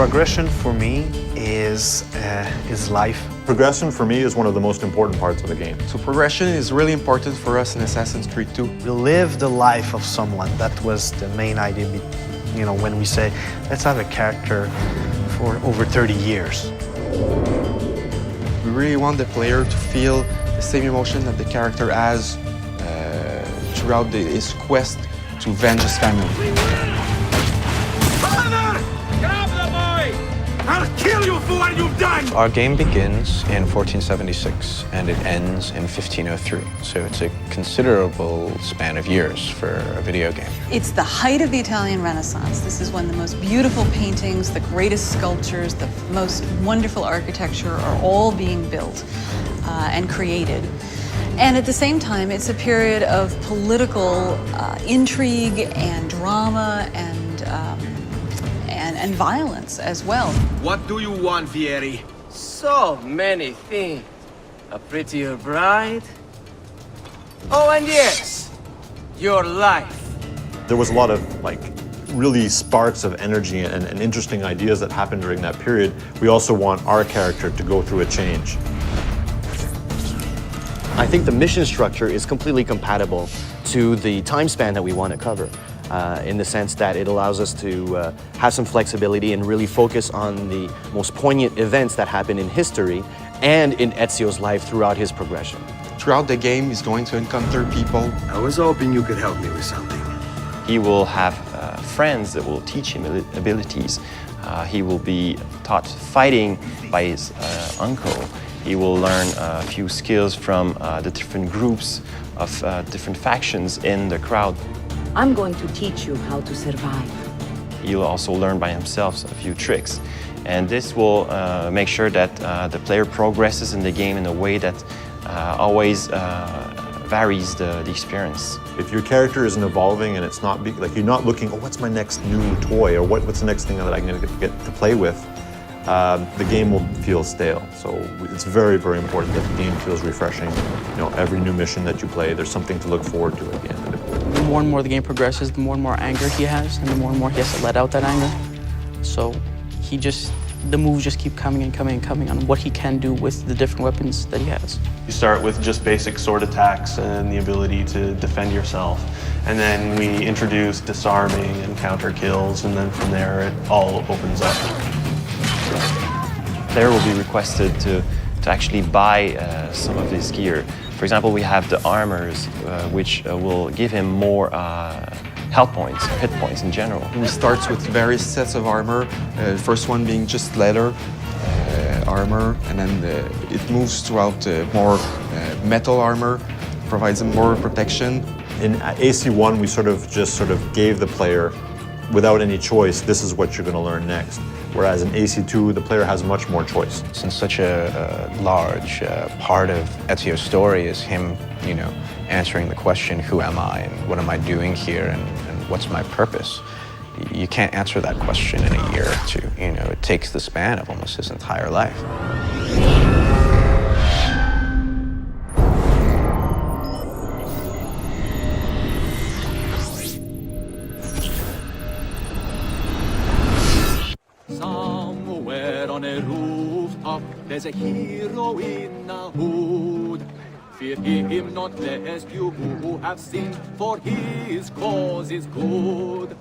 Progression for me is life. Progression for me is one of the most important parts of the game. So progression is really important for us in Assassin's Creed 2. We live the life of someone. That was the main idea, you know, when we say, let's have a character for over 30 years. We really want the player to feel the same emotion that the character has throughout his quest to avenge his family. I'll kill you for what you've done! Our game begins in 1476 and it ends in 1503. So it's a considerable span of years for a video game. It's the height of the Italian Renaissance. This is when the most beautiful paintings, the greatest sculptures, the most wonderful architecture are all being built and created. And at the same time, it's a period of political intrigue and drama and violence as well. What do you want, Vieri? So many things. A prettier bride. Oh, and yes, your life. There was a lot of really sparks of energy and interesting ideas that happened during that period. We also want our character to go through a change. I think the mission structure is completely compatible to the time span that we want to cover. In the sense that it allows us to have some flexibility and really focus on the most poignant events that happen in history and in Ezio's life throughout his progression. Throughout the game, he's going to encounter people. I was hoping you could help me with something. He will have friends that will teach him abilities. He will be taught fighting by his uncle. He will learn a few skills from the different groups of different factions in the crowd. I'm going to teach you how to survive. He'll also learn by himself a few tricks. And this will make sure that the player progresses in the game in a way that always varies the experience. If your character isn't evolving and it's not, you're not looking, oh, what's my next new toy, or what's the next thing that I'm going to get to play with, the game will feel stale. So it's very, very important that the game feels refreshing. You know, every new mission that you play, there's something to look forward to at the end of it. The more and more the game progresses, the more and more anger he has, and the more he has to let out that anger. So the moves just keep coming and coming and coming on what he can do with the different weapons that he has. You start with just basic sword attacks and the ability to defend yourself. And then we introduce disarming and counter kills, and then from there it all opens up. The player will be requested to actually buy some of his gear. For example, we have the armors, which will give him more health points, hit points in general. He starts with various sets of armor, first one being just leather armor, and then it moves throughout more metal armor, provides him more protection. In AC1, we sort of gave the player, without any choice, this is what you're going to learn next. Whereas in AC2, the player has much more choice. Since such a large part of Ezio's story is him, you know, answering the question, who am I and what am I doing here and what's my purpose? You can't answer that question in a year or two. You know, it takes the span of almost his entire life. Somewhere on a rooftop, there's a hero in a hood. Fear him not, lest you who have sinned, for his cause is good.